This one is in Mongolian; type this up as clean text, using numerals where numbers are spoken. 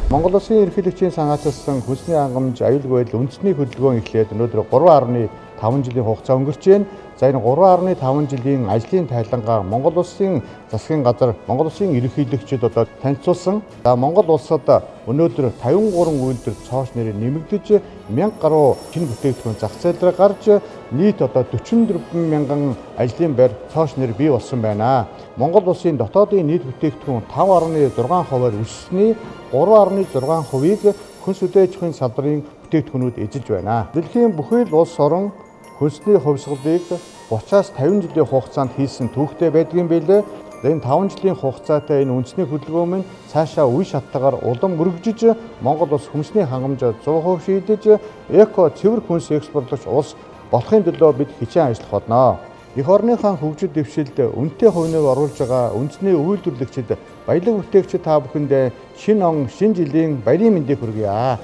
Монгол Улсын ерөнхийлөгчийн санаачилсан хүнсний хангамж аюулгүй байдал үндэсний хөдөлгөөн эхлээд өнөөдөр 3.5 жилийн хугацаа өнгөрч байна. За энэ 3.5 жилийн ажлын тайлангаа Монгол Улсын засгийн газар, Монгол Улсын ерөнхийлөгчид одоо танилцуулсан. За Монгол улсад өнөөдөр 53 үйлдвэр цоос нэрээр нэмэгдэж 1000 гаруй шинэ бүтээгдэхүүн зах зээл дээр гарч нийт одоо 44 мянган ажлын байр цоос нэр бий болсон байна. Монгол Улсын дотоодын нийт бүтээгдэхүүн 5.6%-аар өссөний 3.6%-ийг хүнс үдээжхийн салбарын бүтээгдэхүүнүүд эзэлж байна. Дэлхийн бүхэл улс орон хүнсний хувьсгалыг 30-аас 50 жилийн хугацаанд хийсэн түүхтэй байдгийн билээ. Энэ 5 жилийн хугацаатай энэ үндэсний хөдөлгөөн нь цаашаа үе шаттайгаар улам өргөжиж Монгол улс хүнсний хангамж 100% шийдэж эко цэвэр хүнс экспортлогч улс болохын төлөө бид хичээн ажиллах болно. Эх орныхаа хөгжил дэвшилд үнэтэй хувь нэмэр оруулж байгаа үндэсний үйлдвэрлэгчид, баялаг бүтээгчид та бүхэндээ шинэ он, шинэ жилийн баярын мэндийг хүргье.